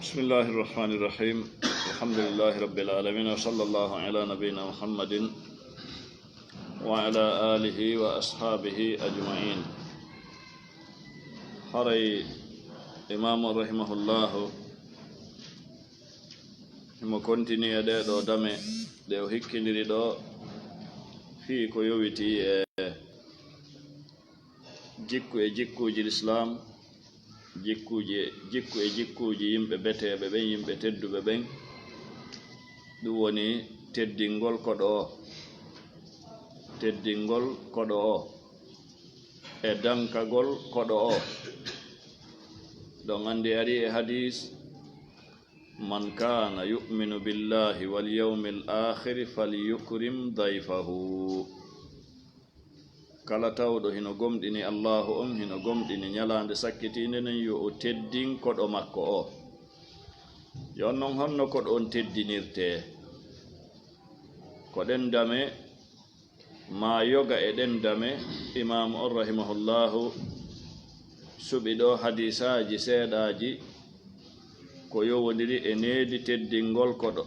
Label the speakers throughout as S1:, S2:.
S1: بسم الله الرحمن الرحيم الحمد لله رب العالمين وصلى الله على نبينا محمد وعلى آله وأصحابه أجمعين. هري إمام رحمه الله mo continue de do dame de o hikkindiri do fi ko yowiti jikkuji l'islam jikkuji yimɓe beteɓe ɓen yimɓe tedduɓe ɓen ɗum woni teddingol koɗo o e dankagol koɗo o ɗon andi ari e hadis man kana yu'minu billahi wal yawmil akhir falyukrim dayfahu. Kala tawɗo hino gomɗini allahu on hino gomɗini ñalande sakkitinde nen yo o teddin koɗo makko o. yon non honno koɗo on teddinirte ko ɗen dame ma yoga e ɗen dame imam on rahimahullahu suɓi ɗo hadisaji seeɗaji ko yowodiri e needi teddingol koɗo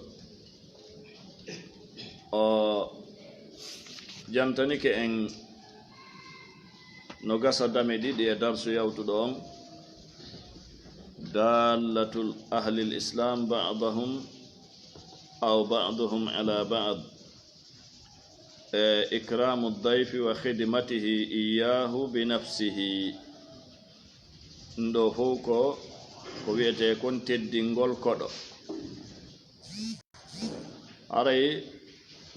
S1: o jantanike en no gasa dame ɗiɗi e darsu yawtuɗo on dallatul ahli l'islam ba'dahum aw ba'duhum ala ba'd ikramu dayfi wa khidmatihi iyahu bi nafsihi. Ndo fof ko wiyete kon teddingol koɗo. aray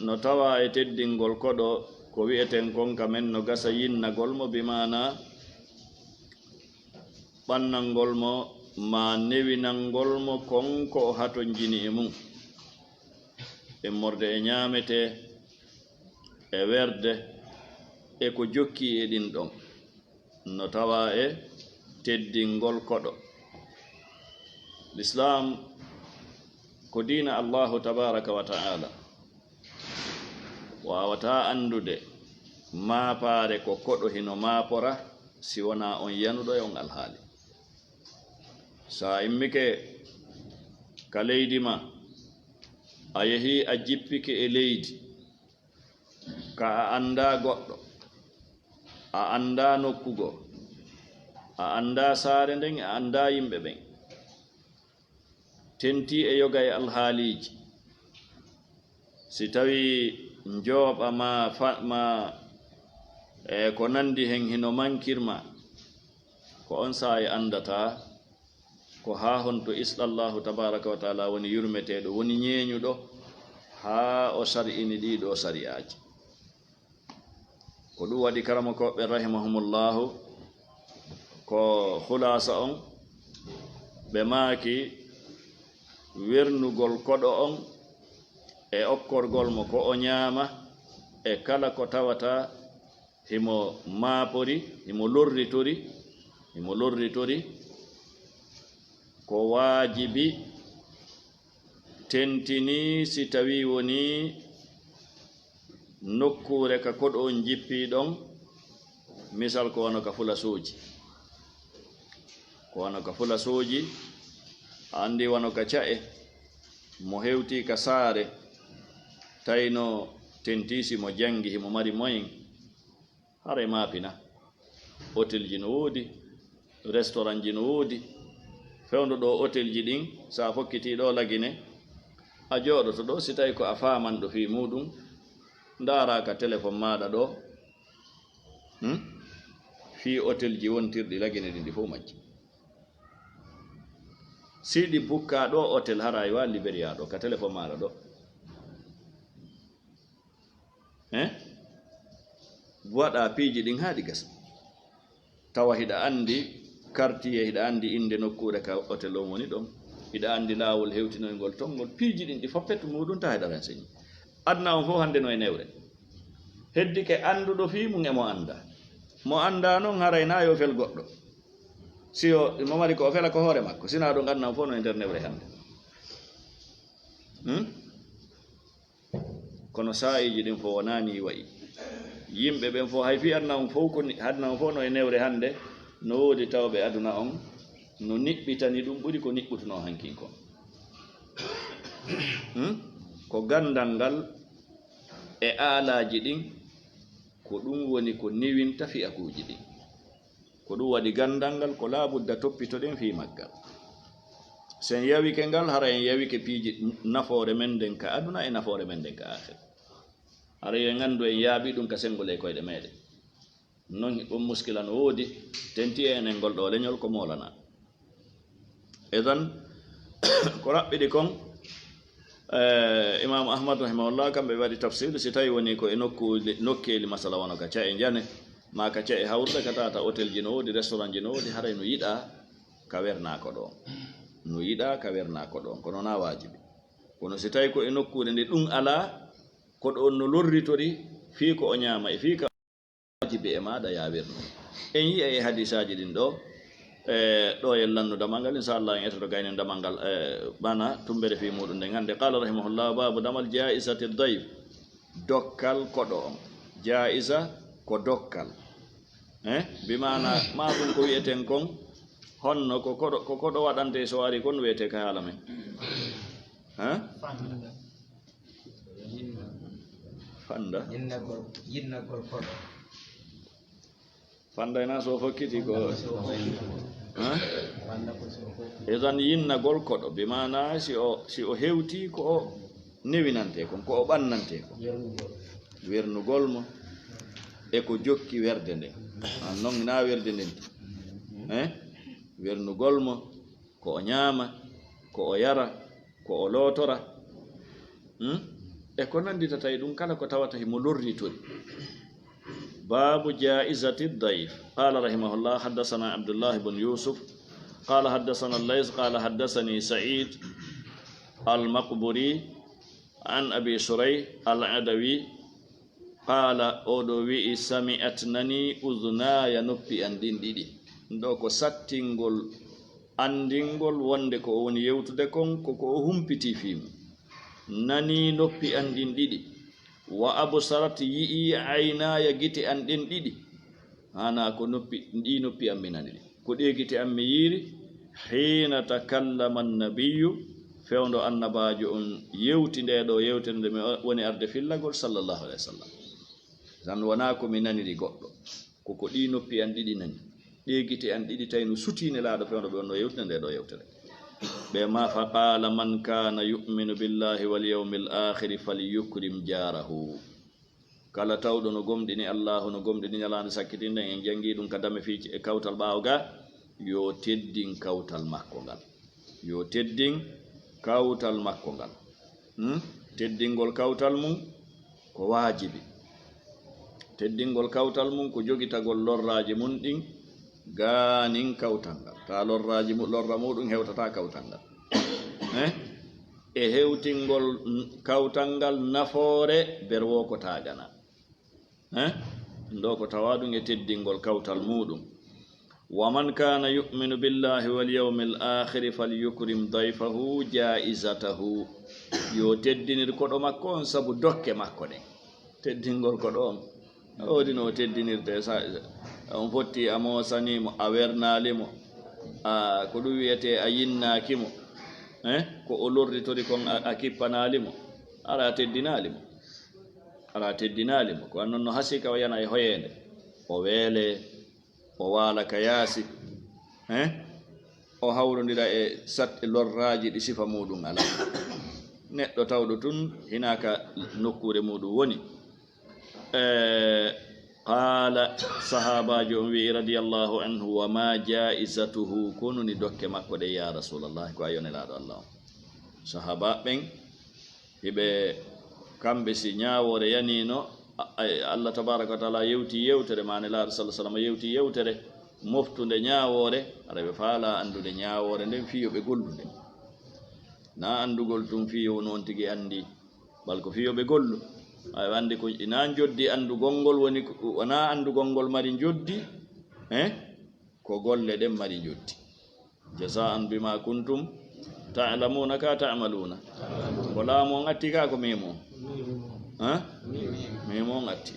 S1: no tawa e teddingol koɗo ko wiyeten kon kamen no gasa yinnagol mo bimana ɓannangol mo ma newinangol mo kon ko o hato jini e mum e morde e ñamete e werde e ko jokki e ɗin ɗon no tawa e teddingol koɗo. L'islam ko diina allahu tabaraka wa ta'ala wawata andude maapare ko koɗo hino maapora si wona on yanuɗo e on alhaali. Sa immike ka leydi ma a yehi a jippike e leydi ka a anda goɗɗo a anda nokkugo a anda saare nden a anda yimɓe ɓen tenti e yoga e alhaaliji si tawi njooɓa ma e ko nandi hen hino mankirma ko on saa e andata ko ha honto isɗallahu tabaraka wa taala woni yurmeteɗo woni ñeeñuɗo ha o sar'ini ɗiɗo sariyaji. Ko ɗum waɗi karama koɓɓe rahimahumullahu ko hulasa on ɓe maaki wernugol koɗo on e okkorgol mo ko o ñaama e kala ko tawata himo maapori himo lorritori ko waajibi tentini si tawi woni nokkure ka koɗo on jippi ɗon misal ko wano ka fulasoji andi wano ka ca'e mo hewti ka saare tayno tentisi mo jangi himo mari moyen hare maapina hôtel ji no woodi restaurant ji no woodi fewndo ɗo hôtel ji ɗin sa fokkiti ɗo lagine a jooɗoto ɗo si tawi ko a famanɗo fi muɗum ndaara ka téléphone maɗa ɗo fi hôtel ji wontirɗi lagine ɗin ɗi fof majji siɗi bukka ɗo hôtel hara wa Liberia ɗo ka téléphone maɗa ɗo waɗa piiji ɗin haɗi gasa tawa hiɗa andi quartier hiɗa andi inde nokkure ka hôtel on woni ɗon hiɗa andi laawol hewtinoygol tongol piiji ɗin ɗi foppetto muɗum ta heɗa renseigné adna on fof hande no e newre heddike anduɗo fi mum emo anda mo anda noon harayna yo fel goɗɗo si o mo mari ko o fela ko hoore makko sina ɗum adna on fof no e nder newre hande kono sa'iji ɗin fof wonani wayi yimɓe ɓen fof hay fi adna on fof no e newre hande no woodi tawɓe aduna on no niɓɓitani ɗum ɓuri ko niɓɓutuno hankin kon ko gandal ngal e aalaji ɗin ko ɗum woni ko niwinta fi'akuji ɗin ko ɗum waɗi gandal ngal ko laabudda toppito ɗen fi maggal sen yawike ngal hara en yawike piiji nafoore men nden ka aduna e nafoore men nden ka akhira hara en gandu en yaaɓi ɗum ka sengol e koyɗe meɗen non ɗum muskila no woodi tenti enen ngol ɗo leñol ko molana edan ko raɓɓiɗi kon imam ahmad rahimahullah kamɓe waɗi tafsir si tawi woni ko e nokkeli masala wono ka ca e jane ma ka ca e hawrde ka tata hôtel ji no woodi restaurant ji no woodi haray no yiɗa ka wernako ɗon no yiɗa ka wernako ɗon kono na wajibi kono si tawi ko e nokkude nde ɗum ala ko ɗon no lorritori fii ko o ñaama e fii ka wajibi e maɗa ya wernu en yiya e hadisaji ɗin ɗo ɗo e lannu damal ngal inchallah en etoto gaynen damal ngal bana tumbere fi muɗum nde hande qala rahimahullah babu damal jaisati dayf dokkal koɗo on jaisa ko dokkal bimana ma ɗum ko wiyeten kon honno ko koɗo waɗante so ari kon wiyete ka haala men fanda fandayna so fokkiti ko edan yinnagol koɗo bimana si o hewti ko o newinante kon ko o ɓannante kon wernugol mo e ko jokki werde nde non na werde nden wernugol mo ko o ñaama ko o yara ko o lootora e ko nandita tawi ɗum kala ko tawata himo lorritori باب جائزة الضيف قال رحمه الله حدثنا عبد الله بن يوسف قال حدثنا الليث قال حدثني سعيد المقبري عن أبي شريح العدوي قال أودوي سمعتنني أذناي نبي أندين ديدي دوكو ساتينغول أندينغول وندكو وني يوتدكم كوكو همبتي فيم ناني نبي أندين ديدي wa absarat yi aynaya gite an ɗen ɗiɗi hana ko noppi ɗi noppi am minani ko ɗe gite am mi yiri hina takallama annabiyyu fewndo annabajo on yewti nde ɗo yewtere nde mi woni arde fillagol sallallahu alaihi wasallam tan wona ko mi naniri goɗɗo koko ɗi noppi an ɗiɗi nani ɗe gite an ɗiɗi tawi no sutine laaɗo fewndo ɓe onno yewtide nde ɗo yewtere بما فقال من كان يؤمن بالله واليوم الآخر فليكرم جاره kala tawɗo no gomɗini allahu no gomɗini ñalande sakkitinde en jangi ɗum ka dame fiici e kawtal ɓaawo ga yo teddin kawtal makko ngal yo teddin kawtal makko ngal teddingol kawtal mum ko waajibi teddingol kawtal mum ko jogitagol lorraji mum ɗin ganin kawtal ngal ta lorra muɗum hewtata kawtal ngal e hewtingol kawtal ngal nafoore berwo ko tagana ndo ko tawa ɗum e teddingol kawtal muɗum wa man kana yu'minu billahi wal yawmil akhir falyukrim dayfahu jaizatahu yo teddinir koɗo makko on sabu dokke makko ɗen teddingol koɗo on oodi no teddinirde on fotti a moosanimo a wernalimo ko ɗum wiyete a yinnakimo ko o lorritori kon a kippanalimo ara teddinalimo ko annon no hasika o yana e hoyende o weele o waala ka yaasi o hawrodira e sat lorraji ɗi sifa muɗum ala neɗɗo tawɗo tun hinaka nokkure muɗum woni قال صحابة جمعي رضي الله عنه وما جائزته كونني دوك مكو دي يا رسول الله كو أيون الهدى الله صحابة بين هبه كم بسي نياور ينينو الله تبارك وتعالى يوتره ما نلا رسول الله صلى الله عليه وسلم يوتره مفتو دي نياوره arabe faala andude nyaawore nden fiyo be gollude na andugol tum fiyo non tigi andi balko fiyo be gollu ay wandi ko ina joddi andu gongol woni wana andu gongol mari joddi ko golle den mari joddi jazaan bima kuntum ta'lamuna ka ta'maluna wala mo ngatti ka ko memo memo ngatti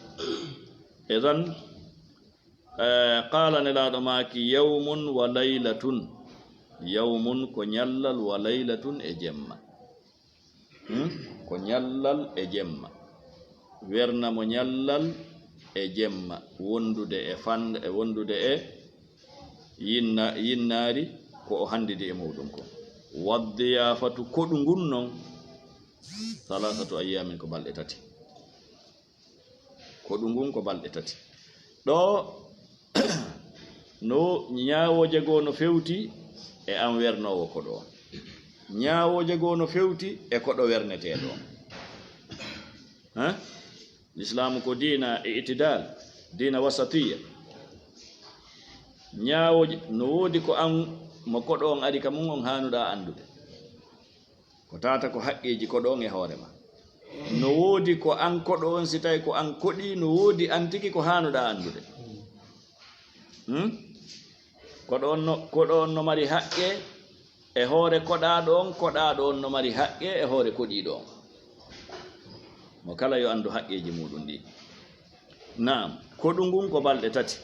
S1: idan qala nilado maki yawmun wa laylatun yawmun ko ñallal wa laylatun e jemma ko ñallal e jemma werna mo ñallal e jemma wondude e fanda e wondude e yinnaari ko o handidi e muɗum ko waddiyafatu koɗu ngun non salasatu ayyamin ko balɗe tati koɗu ngun ko balɗe tati ɗo no ñaawoje goo no fewti e an wernowo koɗo on ñaawoje goo no fewti e koɗo werneteɗo on l'islamu ko dina e itidal dina wasatiya ñaawoje no woodi ko an mo koɗo on ari ka mum on hanuɗa andude ko tata ko haqqeji koɗo on e hoorema no woodi ko an koɗo on si tawi ko an koɗi no woodi an tigi ko hanuɗa andude koɗo on no mari haqqe e hoore koɗaɗo on no mari haqqe e hoore koɗiɗo on mo kala yo andu haqqeji muɗum ɗi naam koɗu ngun ko balɗe tati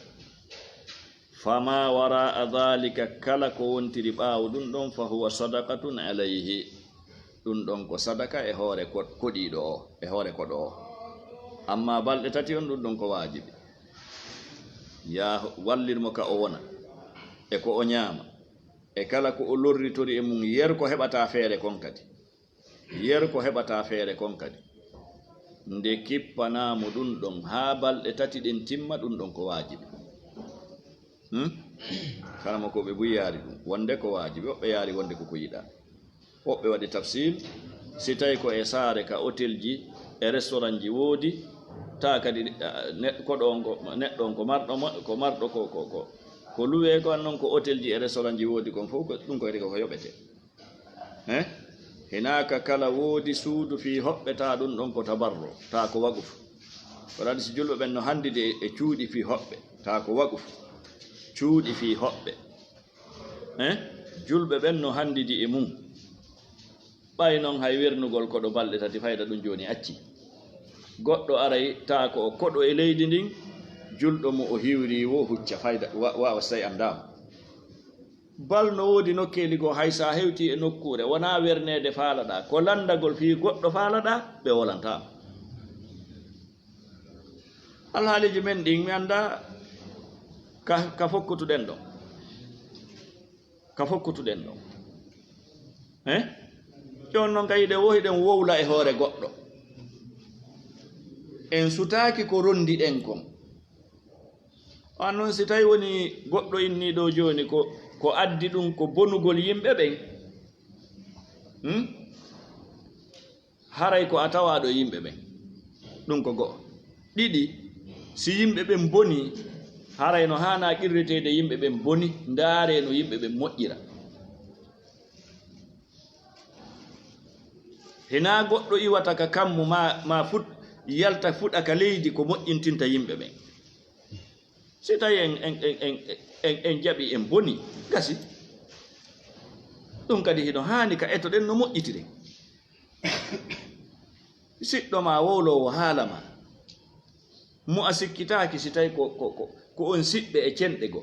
S1: fama wara dhalika kala ko wontiri ɓaawo ɗum ɗon fa huwa sadaqatun alayhi ɗum ɗon ko sadaka e hoore koɗiɗo o e hoore koɗo o amma balɗe tati on ɗum ɗon ko wajibi ya wallirmo ka o wona e ko o ñaama e kala ko o lorritori e mum yer ko heɓata feere kon kadi yer ko heɓata feere kon kadi nde kippanamo ɗum ɗon haa balɗe tati ɗen timma ɗum ɗon ko wajibi kalama ko ɓe buyi yaari ɗum wonde ko wajibi woɓɓe yaari wonde koko yiɗa woɓɓe waɗi tafsil si tawi ko e saare ka hôtel ji e restaurant ji woodi ta kadi koɗo on neɗɗo on ko marɗo ko luwe ko an noon ko hôtel ji e restaurant ji woodi kon fof ɗum ko kadi koko yoɓete hinaka kala woodi suudu fi hoɓɓeta ɗum ɗon ko tabarro ta ko waquf ko ɗaɗi si julɓe ɓen no handide e cuuɗi fi hoɓɓe ta ko waquf cuuɗi fi hoɓɓe julɓe ɓen no handidi e mum ɓay noon hay wernugol koɗo balɗe tati fayda ɗum joni acci goɗɗo aray ta ko o koɗo e leydi ndin julɗo mo o hiwri wo hucca fayda wawa so tawi andama bal no woodi nokkeli go hay sa hewti e nokkure wona wernede faalaɗa ko landagol fi goɗɗo faalaɗa ɓe wolantama alhaaliji men ɗin mi anda ka fokkutuɗen ɗon ƴon noon kayiɗe wohiɗen wowla e hoore goɗɗo en sutaki ko rondiɗen kon an noon si tawi woni goɗɗo inni ɗo joni ko addi ɗum ko bonugol yimɓe ɓen haray ko a tawaɗo yimɓe ɓen ɗum ko go'o ɗiɗi si yimɓe ɓen boni haray no hana qirretede yimɓe ɓen boni ndaare no yimɓe ɓen moƴƴira hina goɗɗo iwata ka kammu ma yalta fuɗa ka leydi ko moƴƴintinta yimɓe ɓen si tawi en jaɓi en boni gasi ɗum kadi hino hani ka etoɗen no moƴƴitire siɗɗo ma wowlowo haala ma mo a sikkitaki si tawi ko on siɓɓe e cenɗe go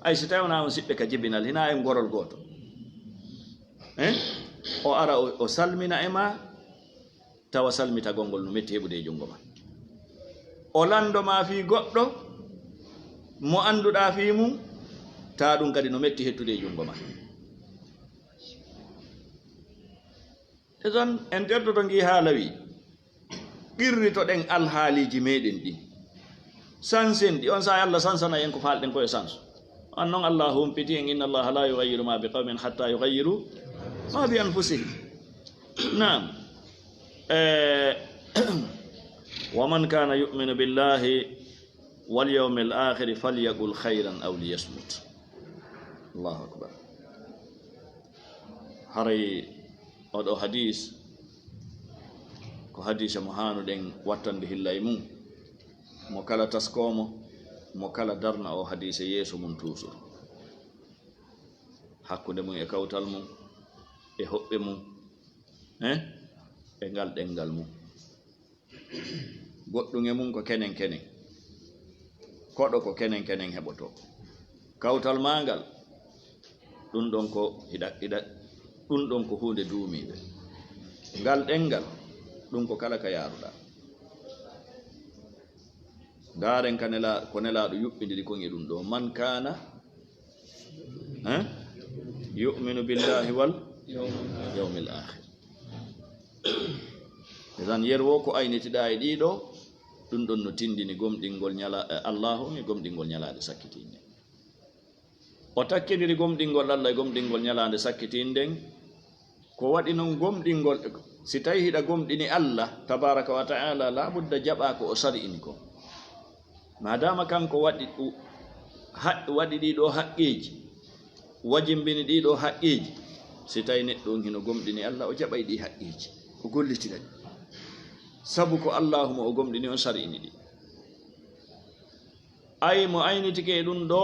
S1: ay si tawi wona on siɓɓe ka jibinal hina en gorol goto o ara o salmina e ma tawa salmitagol ngol no metti heɓude e jungo ma o landoma fi goɗɗo mo anduɗa fi mum ta ɗum kadi no metti hettude e jungo ma e ton en tertoto ngi haala wi qirritoɗen alhaaliji meɗen ɗi sansen ɗi on sa Allah sansana en ko falɗen koye sans an noon Allah humpiti en inna allaha la yughayyiru ma bi qawmin hatta yughayyiru ma bi anfusihim naam wa man kana yu'minu billahi wal yawmil akhir falyaqul khayran aw liyasmut Allahu akbar haray oɗo hadis ko hadisa mo hanuɗen wattande hillay mum mo kala taskomo mo kala darna o hadise yeeso mum toujours hakkude mum e kawtal mum e hoɓɓe mum e ngal ɗengal mum goɗɗum e mum ko kenen koɗo ko kenen heɓoto kawtal mangal ɗum ɗon ko hiɗa ɗum ɗon ko hunde duumiɓe ngal ɗengal ɗum ko kala ka yaaruɗa garen ko nelaɗo yuɓɓidiri kon e ɗum ɗo man kana yu'minu billahi wal yawmil akhir esan yerwo ko aynitiɗa e ɗiɗo ɗum ɗon no tindini gomɗingol allahu e gomɗingol ñalade sakkitinde o takkidiri gomɗingol allah e gomɗingol ñalade sakkitinden ko waɗi noon gomɗingol si tawi hiɗa gomɗini allah tabaraka wa ta'ala labudda jaɓa ko o sari'ini ko madama kanko waɗi ɗiɗo haqqeji wajimbini ɗiɗo haqqeji si tawi neɗɗo on hino gomɗini allah o jaɓay ɗi haqqeji o gollitira ɗi sabu ko allahuma o gomɗini on sari'ini ɗi ay mo aynitike e ɗum ɗo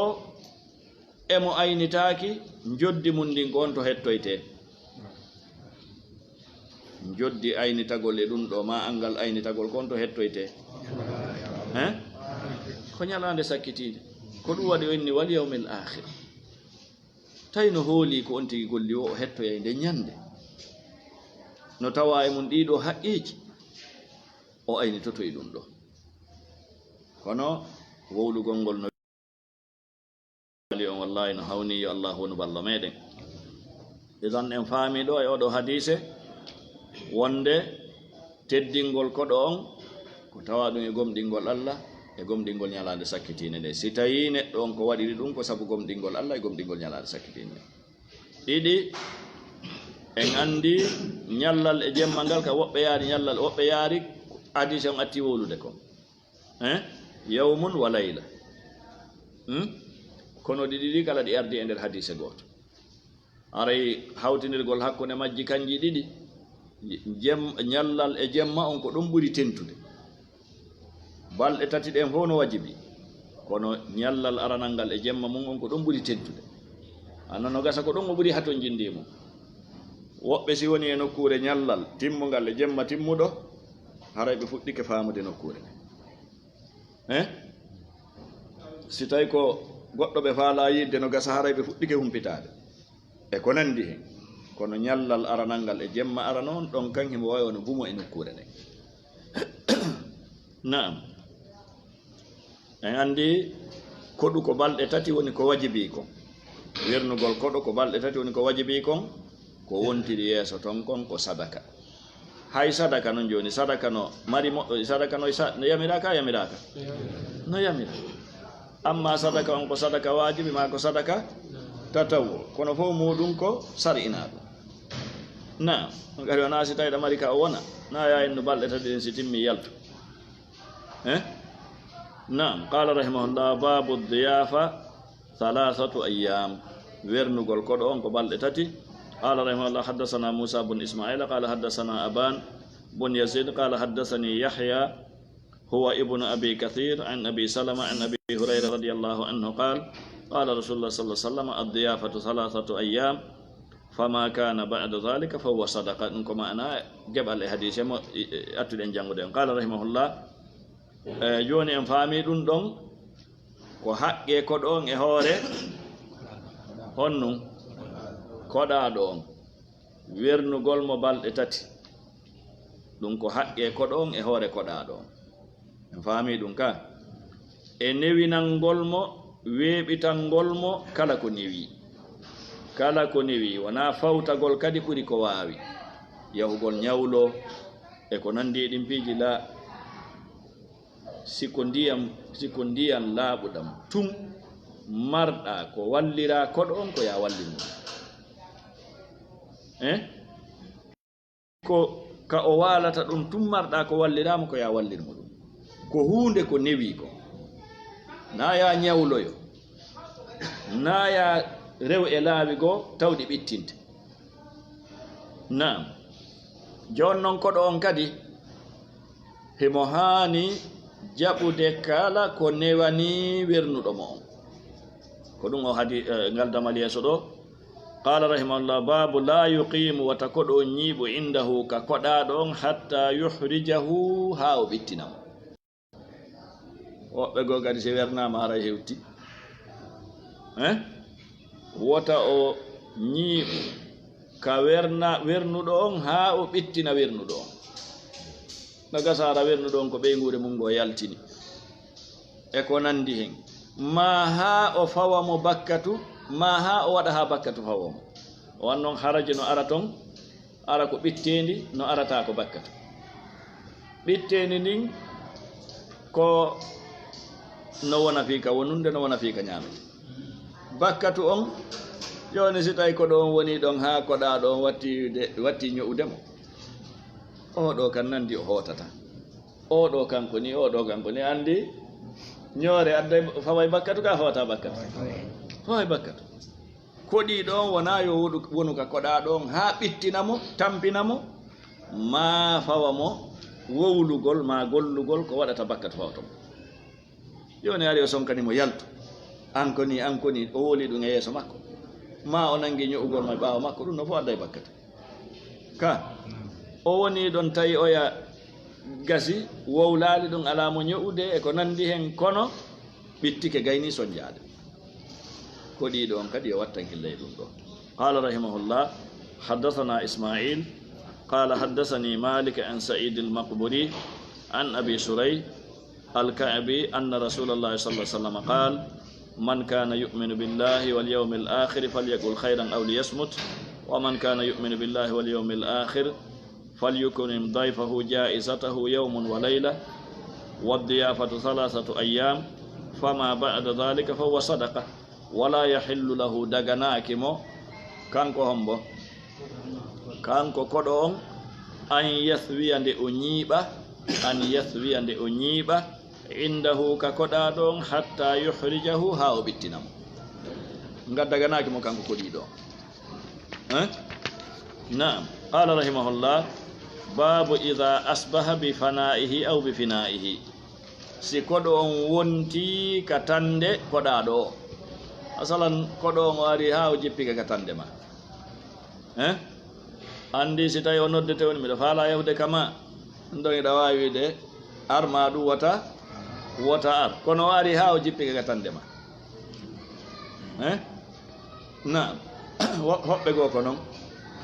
S1: emo aynitaki joddi mum ndin ko on to hettoyte joddi aynitagol e ɗum ɗo ma angal aynitagol ko on to hettoyte ko ñalande sakkitide ko ɗum waɗi o inni wal yawmil akhir tawi no hooli ko on tigi golli o hettoyay nde ñande no tawa e mum ɗiɗo haqqeji o aynitoto e ɗum ɗo kono wowlugol ngol no wali on wallahi no hawni yo allah wonu balla meɗen idan en faami ɗo e oɗo hadise wonde teddingol koɗo on ko tawa ɗum e gomɗingol allah e gomɗingol ñalade sakkitinde nde si tawi neɗɗo on ko waɗiri ɗum ko sabu gomɗingol allah e gomɗingol ñalade sakkitinde ɗiɗi en andi ñallal e jemma ngal ka woɓɓe yaari ñallal woɓɓe yaari hadise on atti wowlude ko yawmun wa layla kono ɗiɗi ɗi kala ɗi ardi e nder hadise goto aray hawtinirgol hakkunde majji kanji ɗiɗi ñallal e jemma on ko ɗum ɓuri tentude balɗe tati ɗen fof no wajibi kono ñallal aranal ngal e jemma mum on ko ɗum ɓuri tentude annono gasa ko ɗum o ɓuri haton jindi mum woɓɓe si woni e nokkure ñallal timmugal e jemma timmuɗo haray ɓe fuɗɗike famude nokkure si tawi ko goɗɗo ɓe faala yidde no gasa haray ɓe fuɗɗike humpitade e ko nandi hen kono ñallal aranal ngal e jemma ara noon ɗon kan himo wawi wono bumo e nokkure ɗen naam en andi koɗu ko balɗe tati woni ko wajibi kon wernugol koɗo ko balɗe tati woni ko wajibi kon ko wontiri yeeso ton kon ko sadaka hay sadaka noon joni sadaka no mari moɗɗo sadaka no yamiraka yamiraka no yamira amma sadaka on ko sadaka wajibi ma ko sadaka tatawo kono fof muɗum ko sar'inaɗo na gari wona si tawiɗa mari ka o wona na yayen no balɗe tati ɗen si timmi yaltu نعم قال رحمه الله باب الضيافة 3 أيام ورنغول كودون كو بالدي تاتي قال رحمه الله حدثنا موسى بن إسماعيل قال حدثنا أبان بن يزيد قال حدثني يحيى هو ابن أبي كثير عن أبي سلمة عن أبي هريرة رضي الله عنه قال قال رسول الله صلى الله عليه وسلم الضيافة 3 أيام فما كان بعد ذلك فهو صدقة كما أنا جبل الحديث أتدين جانغودين قال رحمه الله joni en faami ɗum ɗon ko haqqe koɗo on e hoore honnum koɗaɗo on wernugol mo balɗe tati ɗum ko haqqe koɗo on e hoore koɗaɗo on en faami ɗum ka e newinangol mo weeɓitangol mo kala ko newi wona fawtagol kadi ɓuri ko waawi yahugol ñawlo e ko nandi ɗin piiji la siko ndiyam laaɓuɗam tun marɗa ko wallira koɗo on ko ya wallirmo ko ka o walata ɗum tun marɗa ko walliramo ko ya wallirmo ɗum ko hunde ko newi ko na ya ñawloyo na ya rew e laawi goo tawɗi ɓittinte naam jon noon koɗo on kadi himo haani jaɓude kala ko newani wernuɗo mo on ko ɗum o hadi ngaldamal yeeso ɗo qala rahimahullah babu la yuqimu wata koɗo ñiiɓo indahu ka koɗaɗo on hatta yuhrijahu ha o ɓittinamo woɓɓe goo kadi si wernama haray hewti wota o ñiiɓu ka wernuɗo on ha o ɓittina wernuɗo on no gasara wernuɗo on ko ɓeygure mum ngo yaltini e ko nandi hen ma ha o fawamo bakkatu ma ha o waɗa ha bakkatu fawamo o wannon haraji no ara ton ara ko ɓittendi no arata ko bakkatu ɓittendi ndin ko no wona fika wonunde no wona fika ñamete bakkatu on joni si tawi koɗo on woni ɗon ha koɗa ɗon watti ño'udemo oɗo kan nandi o hotata oɗo kanko ni andi ñoore adday faway bakkatu ka fawata bakkatu faway bakkatu koɗi ɗon wona yo wonu ka koɗa ɗon ha ɓittinamo tampinamo ma fawamo wowlugol ma gollugol ko waɗata bakkatu fawtomo joni ari o sonkanimo yaltu ankoni o woli ɗum e yeeso makko ma o nangi ño'ugol ma ɓaawa makko ɗum no fof adday bakkatu ka o woni ɗon tawi oya gasi wowlaali ɗum alamo ño'ude e ko nandi hen kono ɓittike gayni soñjade ko ɗiɗo on kadi yo wattan hillay ɗum ɗo qala rahimahullah haddathana ismail qala haddathani malik an sa'id al-maqburi an abi suray al-ka'bi anna rasulullah sallallahu alaihi wasallam qala man kana yu'minu billahi wal yawmil akhir falyaqul khayran aw liyasmut wa man kana yu'minu billahi wal yawmil akhir falyukrim dayfahu ja'izatahu yawmun wa layla wad-diyafatu 3 ayyam fama ba'da dhalika fa huwa sadaqah wala yahillu lahu daganakimo kanko hombo kanko koɗo on an yathwiya nde o ñiiɓa indahu ka koɗa ɗon hatta yuhrijahu ha o ɓittinamo nga daganakimo kanko koɗiɗo naam qala rahimahullah babu idha asbaha bi fana'ihi aw bi fina'ihi si koɗo on wonti ka tande koɗa ɗo asalan koɗo on o ari ha o jippika ka tande ma andi si tawi o noddete woni miɗo faala yahude kama ɗon iɗa wawi de arma ɗum wota ar kono o ari ha o jippika ka tande ma naam hoɓɓe goo ko noon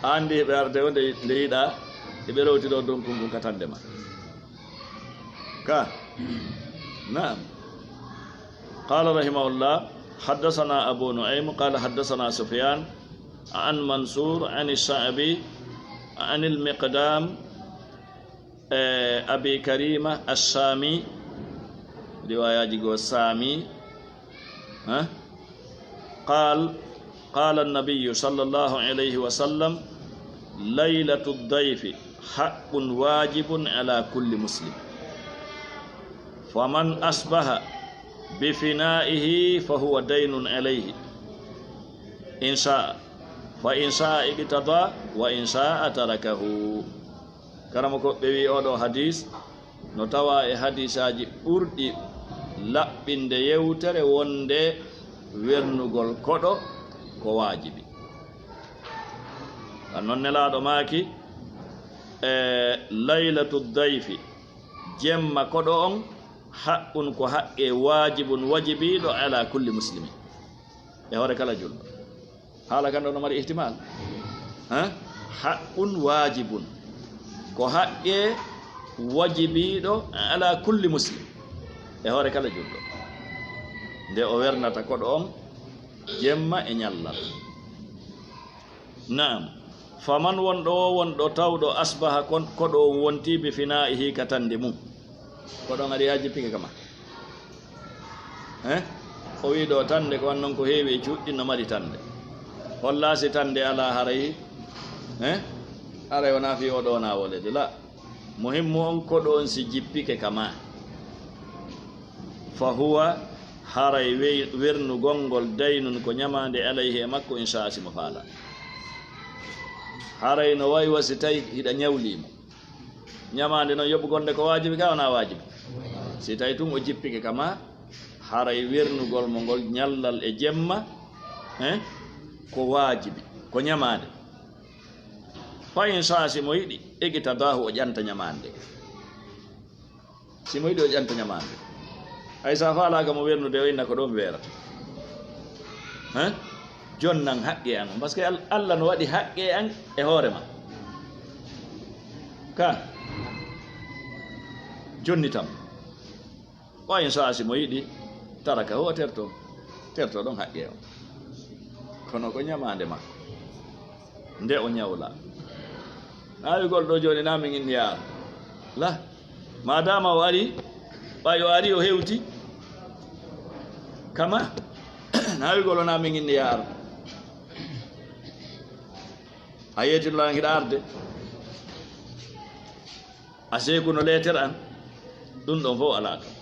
S1: andi ɓe arde o nde yiɗa eɓe rewtiɗo donkum ɗum ka tande ma ka naam qala rahimahullah حدثنا أبو نعيم قال حدثنا سفيان عن منصور عن الشعبي عن المقدام أبي كريمة الشامي رواية جيغو السامي قال النبي صلى الله عليه وسلم ليلة الضيف حق واجب على كل مسلم فمن أصبح بفنائه فهو دين عليه إن شاء فإن شاء اقتضى وإن شاء تركه كرمكو بيوي أودو حديث نتوى حديثاجي أردي لابين دي يوتر وندي ورنغول كودو كو واجبي أنون نلادو ماكي ليلة الضيف جمع كودو haqqun ko haqqe wajibun wajibiɗo ala kulli muslimin e hoore kala julɗo haala kan ɗo no mari ihtimal haqqun wajibun ko haqqe wajibiɗo ala kulli muslim e hoore kala julɗo nde o wernata koɗo on jemma e ñallal naam faman wonɗo tawɗo asbaha koɗo on wonti bi fina'ihi ka tande mum koɗon ari ha jippike kama o wi ɗo tande ko wannon ko heewi cuuɗɗi no mari tande hollasi tande ala haray aray wona fi oɗo nawolede la muhimmu on koɗo on si jippike kama fa huwa haray wernugol ngol daynun ko ñamande alayhi e makko inchallah simo faala haray no wayi wasi tawi hiɗa ñawlimo ñamande noon yoɓugonde ko wajibi ka wona wajibi si tawi tun o jippike kama haray wernugol mo ngol ñallal e jemma ko wajibi ko ñamande fayin sa simo yiɗi eqitadahu o ƴanta ñamande simo yiɗi o ƴanta ñamande hay sa falaka mo wernude o inna ko ɗon werata jonnan haqqe an par ce que Allah no waɗi haqqe an e hoore ma ka jonni tam wayin so asi mo yiɗi taraka o terto ɗon haqqe o kono ko ñamande makko nde o ñawla naawigol ɗo joni namin inni yaaro la madama o ari ɓay o ari o hewti kama naawigol o namin inni yaaro a yetinloan hiɗa arde a seekuno letere an ɗum ɗon fof ala kam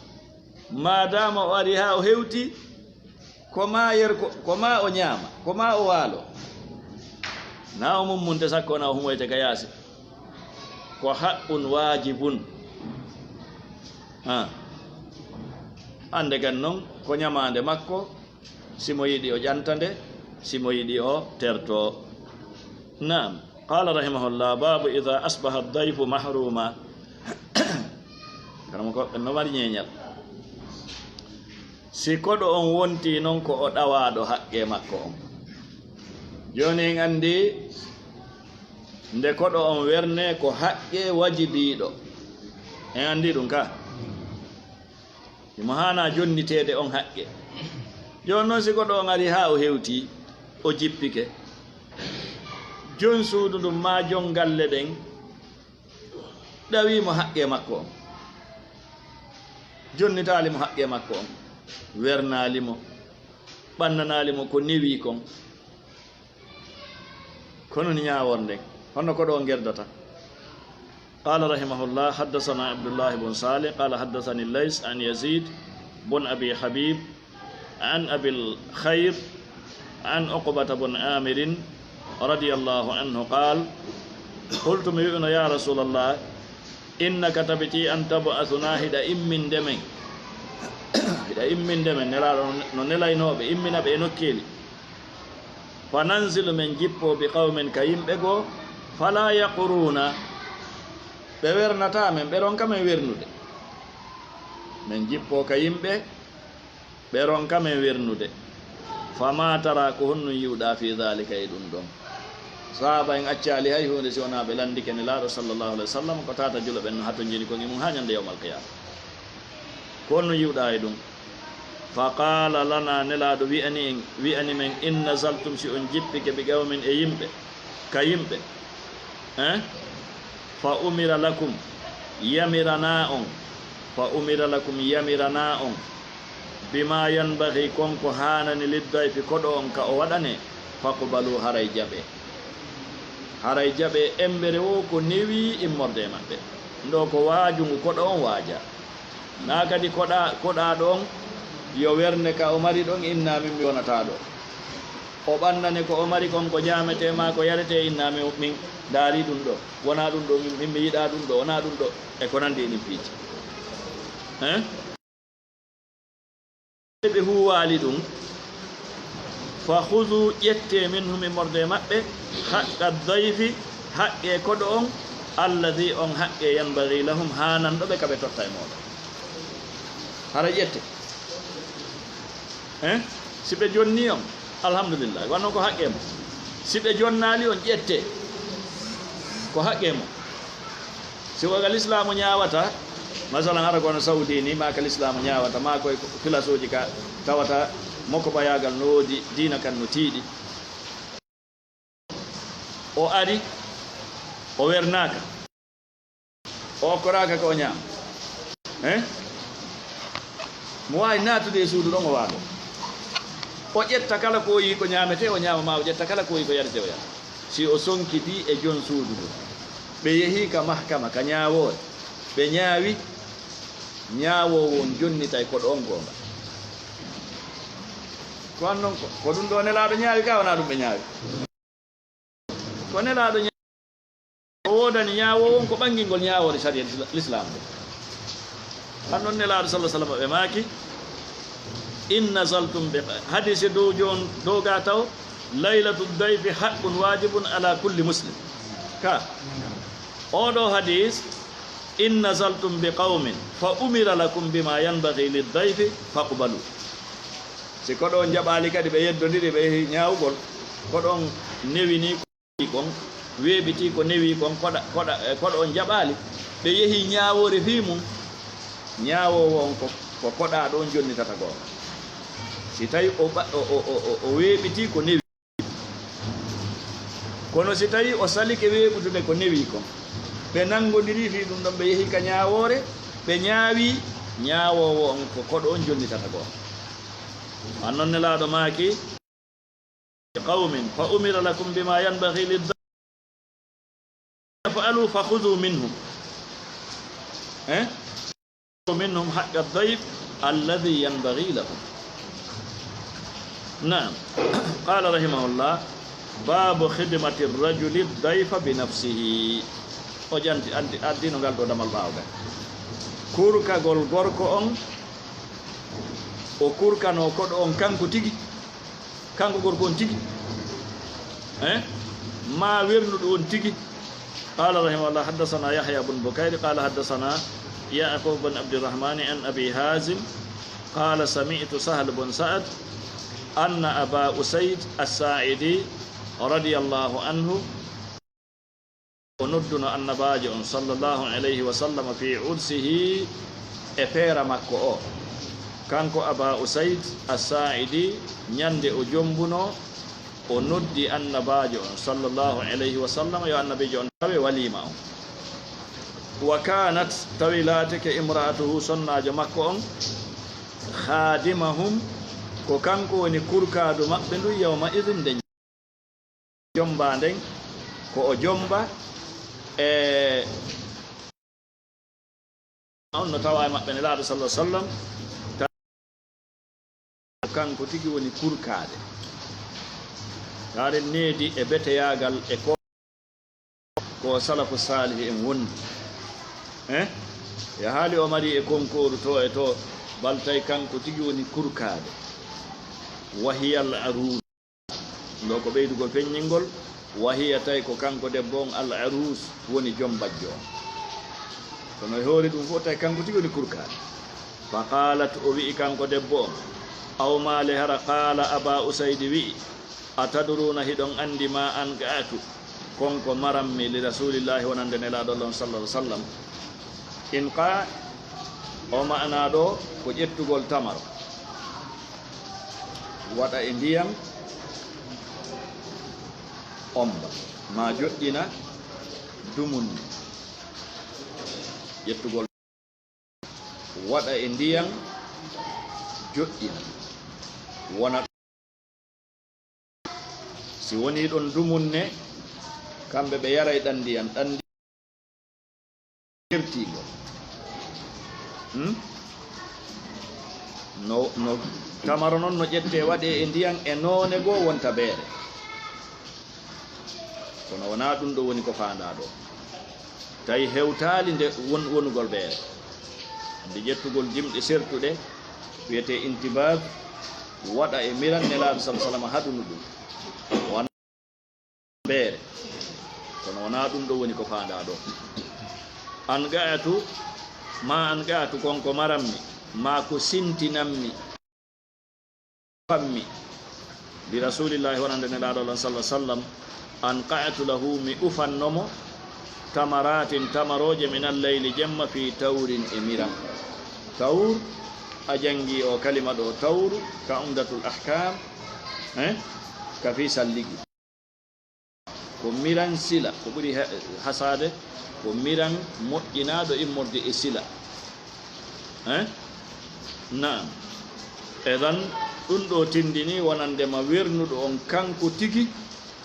S1: madama o ari ha o hewti koma koma o ñaama koma o waalo na o mummunte sakko na o humoyte ka yaasi ko haqqun wajibun ande gan noon ko ñamande makko simo yiɗi o ƴantande simo yiɗi o terto nam qala rahimahullah babu ida asbaha dayfu mahruma kanamo ko no mari ñeñal si koɗo on wonti noon ko o ɗawaɗo haqqe makko on joni en andi nde koɗo on werne ko haqqe wajibiɗo en andi ɗum ka imo hana jonnitede on haqqe joni noon si koɗo on ari ha o hewti o jippike jon suudu ɗum ma jon galle ɗen ɗawimo haqqe makko on jonnitalimo haqqe makko on wernalimo ɓannanalimo ko newi kon kono ni ñawor nden honno ko ɗo gerdata qala rahimahullah haddasana abdullah bun salih qala haddasani lays an yazid bun abi habib an abil khayr an uqbata bun amirin radiyallahu anhu qal qultu mi wi'uno ya rasulallah innaka tabiti an tab'athuna hida imminde men hiɗa imminde men nelaɗo no nelaynoɓe imminaɓe e nokkeli fa nanzilu men jippo bi qawmen ka yimɓe goo fala yaquruna ɓe wernata men ɓe ronka men wernude men jippo ka yimɓe ɓe ronka men wernude fama tara ko honno yiwɗa fi dhalika e ɗum ɗon sahaba en accali hay hunde si wona ɓe landike nelaɗo sallllahu alayhi wa sallam ko tata julo ɓen no hatto jini ko imum ha ñande yawmal qiyama ko honno yiwɗa e ɗum fa qala lana nelaɗo wi'ani men in nazaltum si on jippike ɓe qawmen e yimɓe ka yimɓe fa umira lakum yamirana on bima yanbaghi konko hanani liddayfi koɗo on ka o waɗane faqbalu haray jaɓe embere wo ko newi immorde maɓɓe ndo ko waajungu koɗo on waaja na kadi koɗa ɗon yo werne ka o mari ɗon innamin mi wonata ɗo o ɓannane ko o mari kon ko ñamete ma ko yarete innami min daari ɗum ɗo wona ɗum ɗo min mi yiɗa ɗum ɗo wona ɗum ɗo e ko nandi enin piiji ɓe huwali ɗum fa hudu ƴette min humi morde maɓɓe haqqa dayfi haqqe koɗo on alladi on haqqe yanbaghi lahum hananɗoɓe kaɓe totta e moɗon hara ƴette si ɓe jonni on alhamdulillah wanno ko haqqe mo si ɓe jonnali on ƴette ko haqqe mo si woga l'islamu ñawata masalan hara kono saudi ni ma ka l'islamu ñawata ma koye filas uji ka tawata moko bayagal no woodi dina kan no tiiɗi o ari o wernaka o okkoraka ko o ñaama mo wawi natude e suudu ɗon o waalo o ƴetta kala ko yi ko ñamete o ñama ma o ƴetta kala ko yi ko yarete o yata si o sonkiti e jon suudu ɗum ɓe yeehi ka mahkama ka ñawoɓe ɓe ñaawi ñaawowo on jonnita e koɗo on gonga ko an noon ko ɗum ɗo nelaɗo ñaawi ka wona ɗum ɓe ñaawi ko nelaɗo o wodani ñaawowo on ko ɓangilngol ñaawode saria l'islam de an noon nelaɗo sallah sallam ɓe maaki in nazaltum ɓe hadise dow jon dowga taw laylatu dayfi haqqun wajibun ala kulli muslim ka oɗo hadis in nazaltum bi qawmin fa umira lakum bima yanbaghi liddayfi faqbalu si koɗo jaɓali kadi ɓe yeddodiri ɓe yehi ñawugol koɗon newini kon weeɓiti ko newi kon koɗo on jaɓali ɓe yehi ñawore fi mum ñawowo on ko koɗa ɗon jonnitata goo si tawi o weeɓiti ko newi kono si tawi o salike weeɓutude ko newi kon ɓe nangodiri fi ɗum ɗon ɓe yehi ka ñawore ɓe ñaawi ñaawowo on ko koɗo on jonnitata goo an noon nelaɗo maaki qawmin fa umira lakum bima yanbaghi lidda fa'alu fa khudhu minhum minhum haqqa ad-dayf alladhi yanbaghi lahum. Naam. Qala rahimahullah babu khidmati ar-rajuli ad-dayfa bi nafsihi. O janti addino ngal ɗo damal ɓaawga kurkagol gorko on o kurkano koɗo on kanko tigi kanko gorko on tigi ma wernuɗo on tigi. qala rahimahullah haddathana yahya bun bukayr qala haddathana yaqub bun abdirrahman an abi hazim qala sami'tu sahl bun sa'ad anna aba usayd as-sa'idi radiyallahu anhu onodduno annabajo on sallallahu alayhi wa sallam fi ursihi e feera makko o kanko aba usayd as-sa'idi nyande o jombuno o noddi annabajo on sallallahu alayhi wa sallam yo annabijo on tawe walima on wa kanat tawilatike imra'atuhu sonnajo makko on khadimahum ko kanko woni kurkado mabbe ndu yawma idin den jomba den ko o jomba on no tawa mabbe ne laado sallallahu alaihi wasallam kanko tigi woni kurkade tare needi e beteyagal e ko salafu salih en wondi ya haali o mari e konkoru to e to baltay kanko tigi woni kurkade wahiyal arus ndo ko beydugol feññingol wahiya tay ko kanko debbo on al arus woni jombajjo kono hoori ɗum fof tay kanko tigi woni kurkade fa qalat o wi'i kanko debbo on aw maale hara qala aba usaydi wi'i atadruna hiɗon andi ma an ga'atu konko marammi li rasulillahi wonande nelaɗo Allah sallallahu alaihi wasallam in qa o ma'ana ɗo ko ƴettugol tamaro waɗa e ndiyam omba ma joɗɗina dumunni ƴettugol waɗa e ndiyam joɗɗina wona si woni ɗon dumunne kamɓe ɓe yaray ɗan ndiyam ɗan hertigo no tamaro noon no ƴette waɗe e ndiyam e noone goo wonta beere kono wona ɗum ɗo woni ko faanda ɗo tawi hewtali nde wonugol beere nde ƴettugol jimɗe sertuɗe wiyete intibab waɗa e miran nelaɗo sah sallam haɗunu ɗum wona beere kono wona ɗum ɗo woni ko faanda ɗo an ga'atu ma an ga'atu konko maranmi ma ko sintinanmi fammi li rasulillahi wonande nelaɗo Allah sallallahu alaihi wasallam an qa'atu lahu mi ufannomo tamaratin tamaroje min al-layli jemma fi tawrin e miran tawr a jangi o kalima ɗo tawr ka umdatul ahkam ka fi salligi ko miran sila ko ɓuri hasade ko miran moƴƴinaɗo immorde e sila naam edan ɗum ɗo tindini wonandema wernuɗo on kanko tigi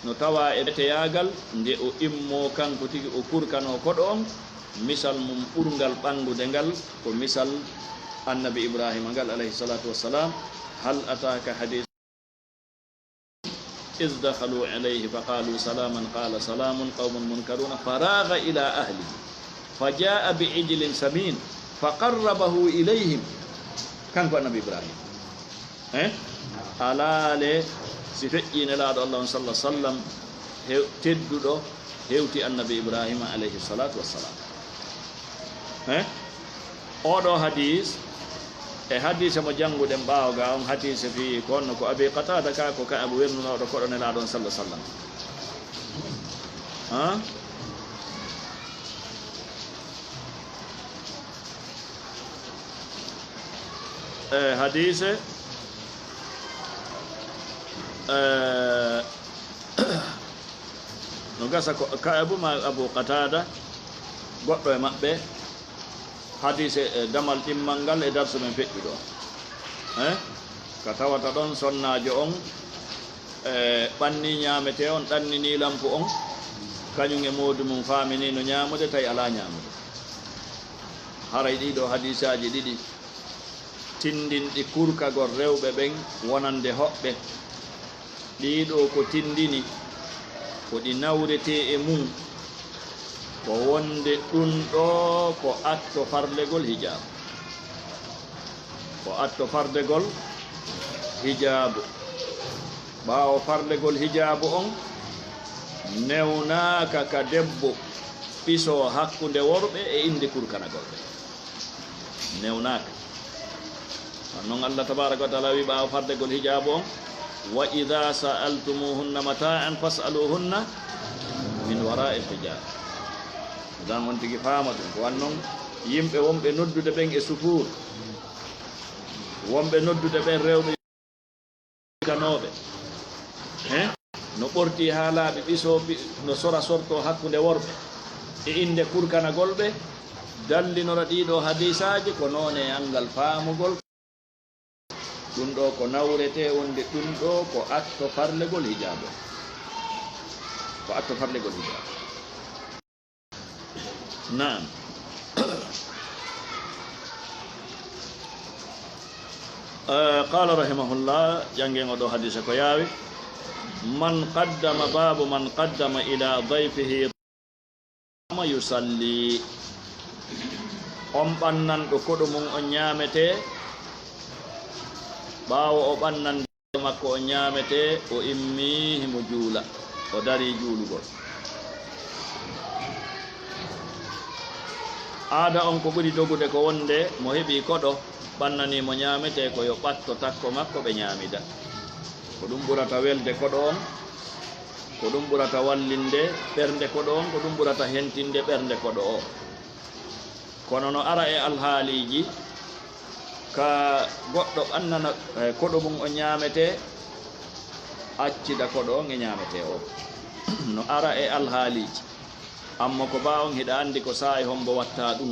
S1: no tawa e beteyagal nde o immo kanko tigi o kurkano koɗo on misal mum ɓurgal ɓangude ngal ko misal annabi ibrahima ngal alayhi salatu wassalam hal ataka hadith إذ دخلوا عليه فقالوا سلاما قال سلام قوم منكرون فراغ إلى أهله فجاء بعجل سمين فقربه إليهم كان النبي إبراهيم ألا لي سفئين لا الله صلى الله عليه وسلم تددو هيوتي النبي إبراهيم عليه الصلاة والسلام أودو حديث e hadise mo jannguɗen ɓaawga on hadise fi konno ko abi qatada ka ko ka abu wernunoɗo koɗo nelaɗon sallah sallam hadise no gasa ko ka abu qatada goɗɗo e maɓɓe hadise damal ɗimmal ngal e darso men feƴƴi ɗo ka tawata ɗon sonnajo on ɓanni ñamete on ɗannini lampu on kañum e modu mum famini no ñamude tawi ala ñamude haray ɗiɗo hadise aji ɗiɗi tindinɗi kurkagol rewɓe ɓen wonande hoɓɓe ɗiɗo ko tindini ko ɗi nawrete e mum ko wonde ɗum ɗo ko atto farlegol hijabu ko atto fardegol hijabu ɓaawo farlegol hijabu on newnaka ka debbo ɓiso hakkunde worɓe e inde kurkanagol ɓe newnaka noon Allah tabaraka wa taala wi ɓaawo fardegol hijabu on wa ida sa'altumuhunna mata'an fas'aluhunna min wara'i hijab dan on tigi faama ɗum ko wannoon yimɓe wonɓe noddude ɓen e sufuur wonɓe noddude ɓen rewɓe kanoɓe no ɓorti haalaaɓe ɓiso no sora sorto hakkunde worɓe e inde kurkanagol ɓe dallinora ɗiɗo hadisaji ko noon e angal faamugol ɗum ɗo ko nawrete wonde ɗum ɗo ko atto farlegol hijabu ko atto farlegol hijabu نعم قال رحمه الله جانغين ودو حديث كو ياوي من قدم باب من قدم الى ضيفه ما يصلي bannan do kodo mum on nyamete bawo o bannan makko on nyamete o immi himo juula o dari juulugol aada on ko ɓuri dogude ko wonde mo heɓi koɗo ɓannani mo ñamete ko yo ɓatto takko makko ɓe ñamida ko ɗum ɓurata welde koɗo on ko ɗum ɓurata wallinde ɓernde koɗo on ko ɗum ɓurata hentinde ɓernde koɗo o kono no ara e alhaaliji ka goɗɗo ɓannana koɗo mum o ñamete accida koɗo on e ñamete o no ara e alhaaliji amma ko ba on hiɗa andi ko saa'i hombo watta ɗum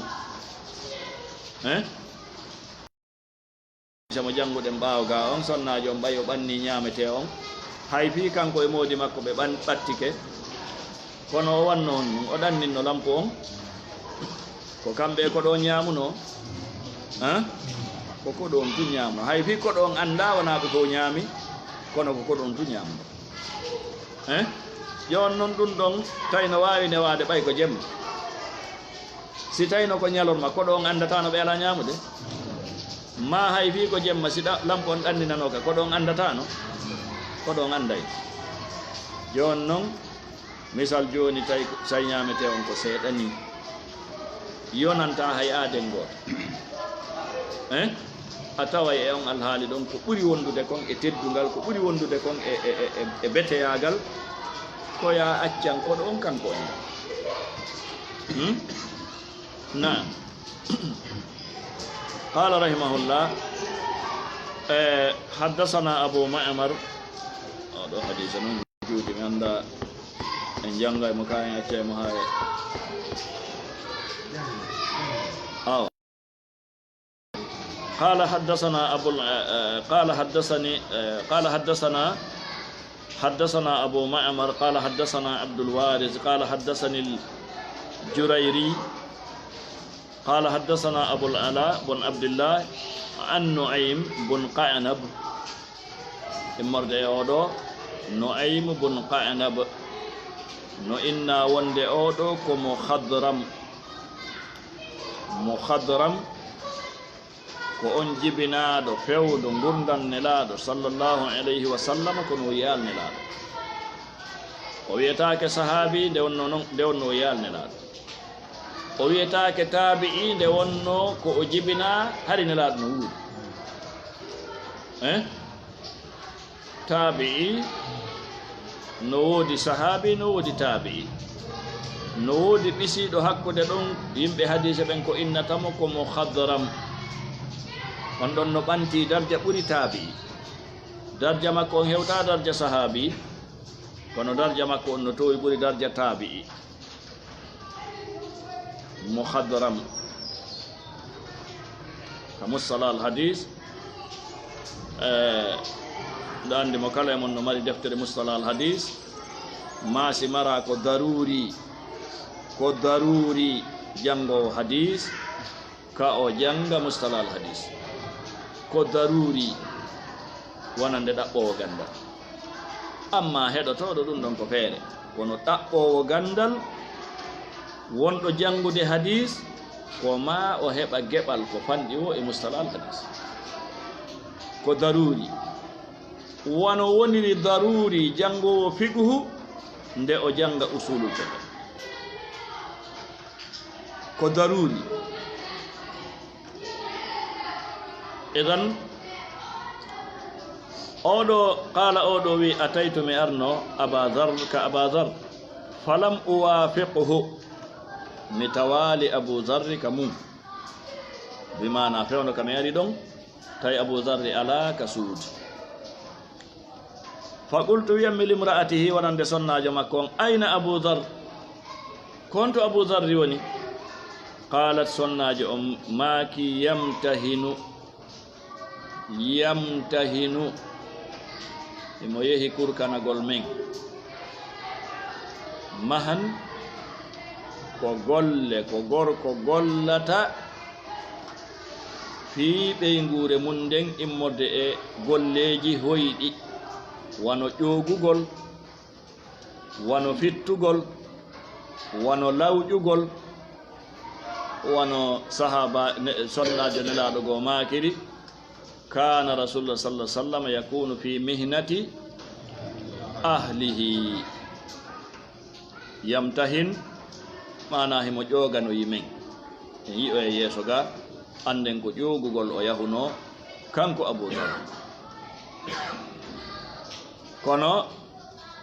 S1: samo jannguɗen ɓaawga on sonnajo on ɓayo ɓanni ñamete on hay fi kanko e moodi makko ɓe ɓattike kono o wanno on ɗum o ɗanninno lampu on ko kamɓe koɗo on ñamuno ko koɗo on tu ñamuno hay fi koɗo on anda wonaɓe ko ñaami kono ko koɗo on tu ñamuno yon noon ɗum ɗon tawi no wawi newade ɓay ko jemma si tawino ko ñalorma koɗo on andata no ɓe ala ñamude ma hay fi ko jemma si lampo on ɗanninanoka koɗo on andatano koɗo on anday joni noon misal joni tawi say ñamete on ko seeɗa ni yonanta hay aaden goto a tawa e on alhaali ɗon ko ɓuri wondude kon e teddungal ko ɓuri wondude kon e beteyagal ko ya accan koɗo on kanko en نعم قال رحمه الله حدثنا أبو معمر هذا حديث موجود من عند إن جنگا مكان أتى مهاي قال حدثنا حدثنا أبو معمر قال حدثنا عبد الوارث قال حدثني الجريري قال حدثنا أبو العلاء بن عبد الله عن نعيم بن قعنب إمرد أودو نعيم بن قعنب no inna wonde oɗo ko mukhadram ko on jibinaɗo fewdo gurdan nelaɗo sallallahu alayhi wa sallam kono yal nelaɗo o wiyetake sahabi nde wonno yal nelaɗo o wiyetake tabi'i nde wonno ko o jibina hari nelaɗo no wuuri tabi'i no woodi sahabi no woodi tabi'i no woodi ɓisiiɗo hakkude ɗon yimɓe hadise ɓen ko innatamo ko muhadram on ɗon no ɓanti darja ɓuri tabi'i darja makko on hewta darja sahabi kono darja makko on no towi ɓuri darja tabi'i muhadram ka mustala al hadis ɗo andi mo kala e mon no mari deftere mustala al hadis maasi mara ko daruri janngowo hadis ka o janga mustala al hadis ko daruri wonande ɗaɓɓowo gandal amma heɗotoɗo ɗum ɗon ko feere kono ɗaɓɓowo gandal wonɗo jangude hadis ko ma o heɓa geɓal ko fanɗi o e mustala al hadis ko daruri wono woniri daruri jangowo fiqhu nde o janga usulul fiqh ko daruri idan oɗo qala oɗo wi ataytu mi arno abadar ka abadar falam uwafiqhu mi tawali Abu Zarri ka mum bimana fewno kam yari ɗon tawi Abu Zarri ala ka suudi fa qultu wiyammi limra'atihi wonande sonnajo makko on ayna Abu Dhar konto Abu Dharri woni qalat sonnajo on maki yamtahinu imo yehi kurkanagol men mahan ko golle ko gorko gollata fii ɓeygure mum nden immorde e golleji hoyɗi wano ƴoogugol wano fittugol wano lawƴugol wano sahaba sonnajo nelaɗo go makiri kana rasulullah sallallahu alaihi wasallam yakunu fi mihnati ahlihi yamtahin mana himo ƴoogano yimen en yi'o e yeeso ga anden ko ƴoogugol o yahuno kanko Abu Dhar kono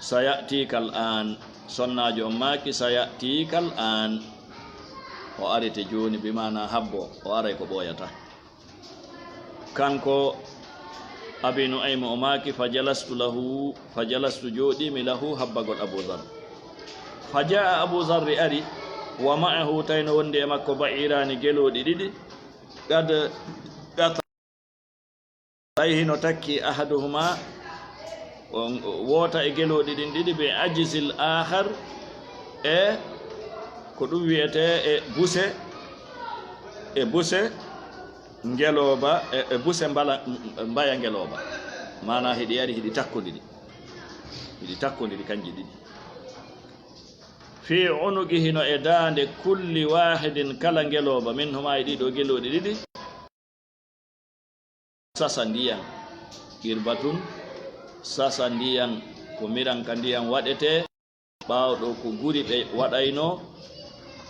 S1: sayatikal an sonnajo on maki sayatikal an o arete joni bimana habbo o aray ko ɓoyata kanko Abi Nu'aym o maki fajalastu joɗimi lahu habbagol Abu Dhar faja Abu Dharri ari wa ma'ahu tayno wonde e makko ba'irani geloɗi ɗiɗi qad hino takki ahaduhuma wota e geloɗi ɗin ɗiɗi ɓe ajisil akhar e ko ɗum wiyete e buse ngeloba e buse mbaya ngeloba mana heɗi ari heɗi takkodiri kanji ɗiɗi fi unuqihi no e dande kulli wahidin kala ngeloba min huma e ɗiɗo geloɗi ɗiɗi sasa ndiyan irbatun sasa ndiyan ko miranka ndiyan waɗete ɓawɗo ko guri ɓe waɗayno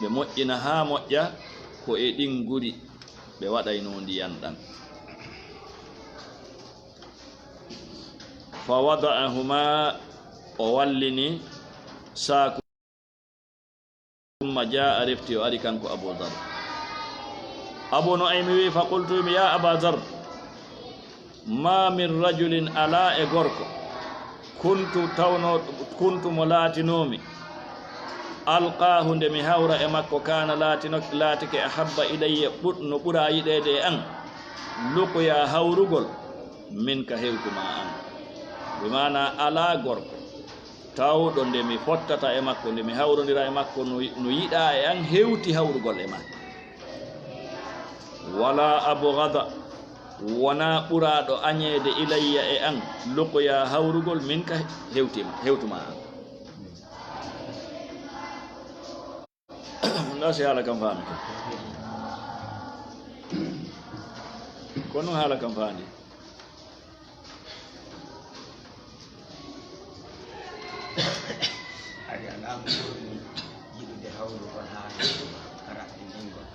S1: ɓe moƴƴina ha moƴƴa ko e ɗin guri ɓe waɗayno ndiyan ɗan fa wada'ahuma o wallini saku ثم جاء رفتي وأري كانكو أبو ذر أبو نعيم فقلت يا أبا ذر ما من رجل على إغوركو كنت ملاتنومي ألقاه ndemi hawra e makko kana laatike ahabba ilayya no ɓura yiɗede e an lukoya hawrugol min ka hewtuma an bimana ala gorko tawɗo nde mi fottata e makko nde mi hawrodira e makko no yiɗa e an hewti hawrugol e ma wala abghada wona ɓuraɗo añede ilayya e an lukoya hawrugol min ka hewtuma an ndasi haala kam faami kono haala kam faandi
S2: ari alamu yiɗude hawrugol ha karaɗe ndengol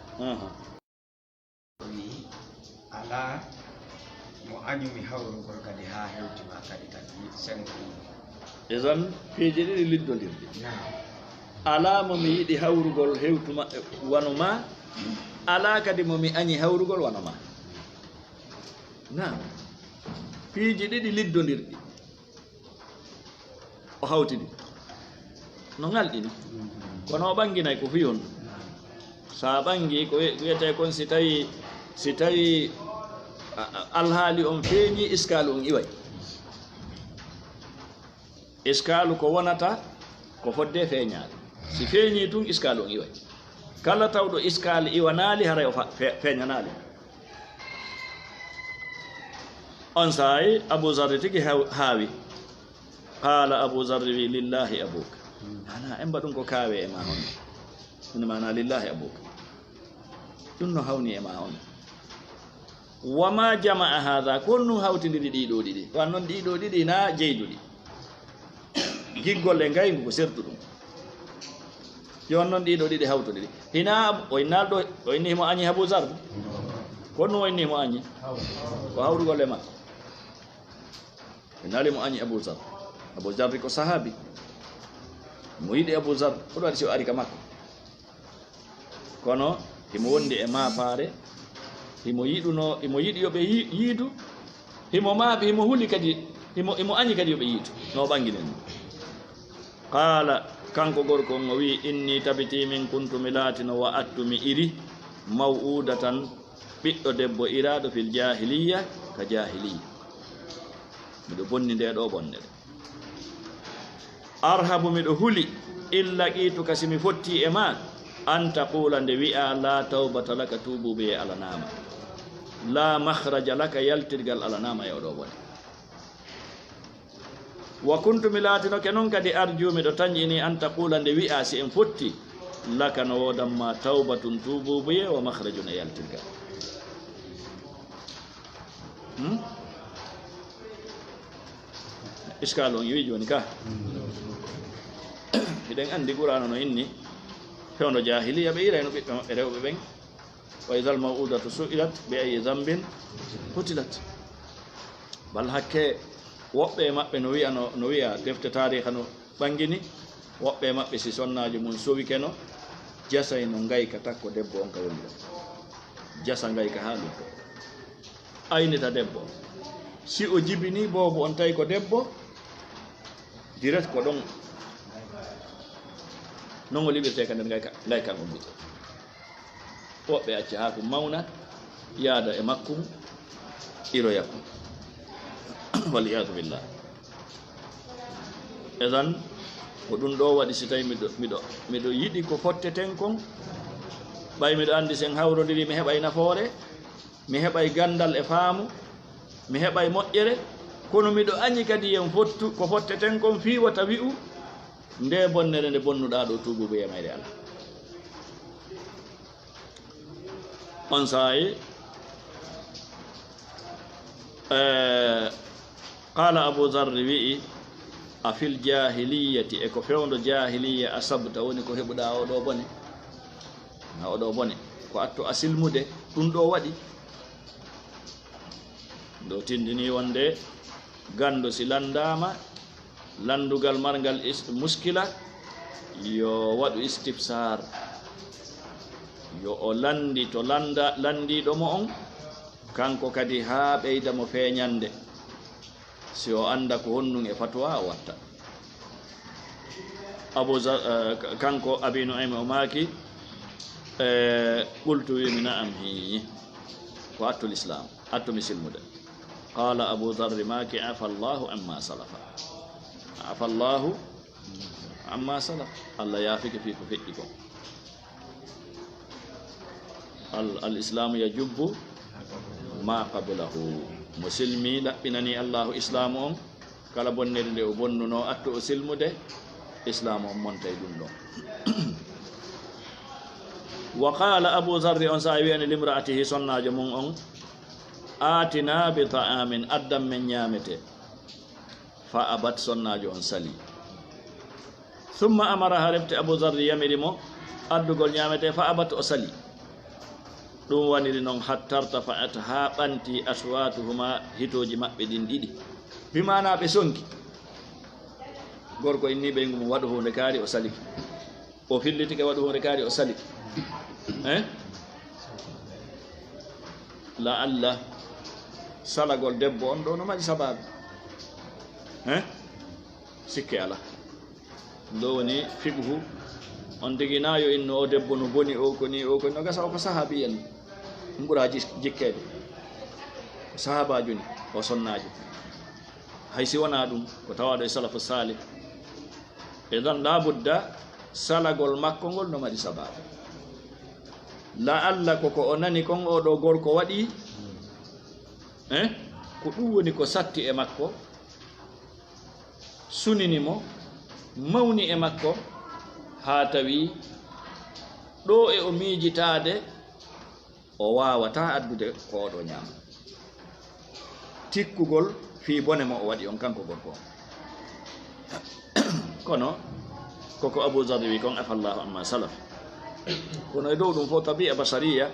S2: wi ala mo añumi hawrugol kadi ha hewtima kadi kadi senki
S1: isan piiji ɗiɗi liddodirɗi
S2: nam
S1: ala mo mi yiɗi hawrugol hewtuma wano ma ala kadi mo mi añi hawrugol wano ma nam piiji ɗiɗi liddodirɗi o hawtidi no ngalɗini kono o ɓanginay ko fiyon sa ɓangi ko wiyete kon si tawi alhaali on feeñi iskalu on iway iskalu ko wonata ko fodde feeñaade si feeñi tun iskalu on iway kala tawɗo iskalu iwanaali haray o feeñanaali on saayi abou zarri tigi haawi qala abou zarri wi lillahi abouka ana en mbaɗum ko kaawe e ma honno ine mana lillahi abouka ɗum no hawni e ma honno wama jamaa hada ko honnu hawtidiri ɗiɗo ɗiɗi wan noon ɗiɗo ɗiɗi na jeyduɗi giggol e ngaygu ko sertu ɗum jon noon ɗiɗo ɗiɗi hawtoɗiɗi hina o innalɗo o inni himo añi abou zarri ko honnu o inni himo añi ko hawrugol e makko inaalimo añi abou zarri abou zarri ko sahabi mo yiɗi abou zarri oɗo waɗi si o ari ka makko kono himo wondi e mafaare himo yiɗuno himo yiɗi yoɓe yiidu himo maaɓi himo huli kadi himo añi kadi yoɓe yiidu no ɓanginen qala kanko gorko on o wi inni tabiti min kuntumi laatino wa attumi iri maw'udatan ɓiɗɗo debbo iraɗo fil jahiliya ka jahiliya miɗo bonni nde ɗo bonne ɗe arhabu miɗo huli illa qiituka simi fotti e ma an taqula nde wi'a la tawbata laka tubuɓe e alanama la mahraja laka yaltirgal alanama e oɗo bone wa kuntumi laatinoke noon kadi arju miɗo tañƴini an taqula nde wi'a si en fotti laka no wodanma tawbatun tubuɓe wa mahrajun e yaltirgal iskal on wi joni ka eɗen andi qur'ana no inni fewno jahiliya ɓe irayno ɓiɓɓe maɓɓe rewɓe ɓen wa idal maw'udatu su'ilat bi ayi zambin qutilat bal hakke woɓɓe e maɓɓe no wiya defte tariha no ɓangini woɓɓe e maɓɓe si sonnaji mum sowike no jasay no ngayka takko debbo on ka woni ɗon jasa ngayka ha lutto aynita debbo si o jibini boobo on tawi ko debbo direct ko ɗon non o liɓirte ka nder ngaykan on mbite woɓɓe acci ha ko mawna yaada e makkum iroyakkum waliyadu billah edan ko ɗum ɗo waɗi si tawi miɗo yiɗi ko fotteten kon ɓay miɗo andi sen hawrodiri mi heɓay nafoore mi heɓay gandal e faamu mi heɓay moƴƴere kono miɗo añi kadi yen fottu ko fotteten kon fiwata wi'u nde bonnere nde bonnuɗa ɗo tubuɓe e mayre Allah on saayi qala abou zarri wi'i a fil jahiliyati e ko fewndo jahiliya asabta woni ko heɓuɗa oɗo bone ha oɗo bone ko atto a silmude ɗum ɗo waɗi ɗo tindini wonde gando si landama landugal margal muskila yo waɗu istifsar yo o landi to landiɗo mo on kanko kadi ha ɓeyda mo feeñande si o anda ko honnum e fatwa o watta kanko abi nu'aym o maaki qultu wimi na'am hi ko attul islam attumi silmude qala abou zarri maaki afa llahu amma salafa afa llahu amma salaf allah yaafike fi ko feƴƴi kon al islamu yajubbu ma qablahu mo silmi ɗaɓɓinani allahu islamu on kala bonnede nde o bonnuno attu o silmude islamu on montay ɗum ɗon wa qala abou zarri on sa wiyani limraatihi sonnajo mum on atina bi ta'amin addam men ñamete fa abat sonnajo on sali summa amara ha refte abou zarri yamiri mo addugol ñamete fa abat o sali ɗum waniri noon hattarta fa'at ha ɓanti aswatuhuma hitoji maɓɓe ɗin ɗiɗi bimana ɓe sonki gorko inni ɓeygu mum waɗu hunde kaari o saliki o fillitike waɗu hunde kaari o saliki la allah salagol debbo on ɗo no maɗi sababu sikke ala ɗo woni fiqhu on tigi nayo inno o debbo no boni o koni o koni no gasa o ko sahabi en ɗum ɓuura jikkede sahabajo ni o sonnajo hay si wona ɗum ko tawaɗo e salafu salih edan labudda salagol makko ngol no maɗi sababu la allah koko o nani kon oɗo gorko waɗi ko ɗum woni ko satti e makko suninimo mawni e makko ha tawi ɗo e o miijitade o wawata addude ko oɗo ñaama tikkugol fi bone mo o waɗi on kanko gorko kono koko Abu Zarr wi kon afallahu amma salaf kono e dow ɗum fof tabi'a basariya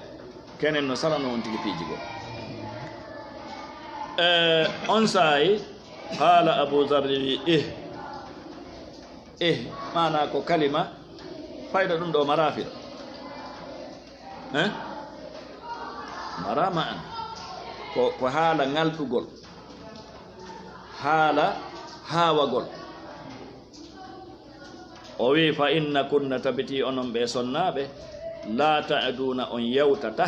S1: kenen no salano on tigi piiji goo on saayi haala Abu Zarr wi mana ko kalima fayda ɗum ɗo marafira marama an ko haala ngalɗugol haala haawagol o wi fa inna kunna tabiti onon ɓe sonnaɓe la ta'duna on yewtata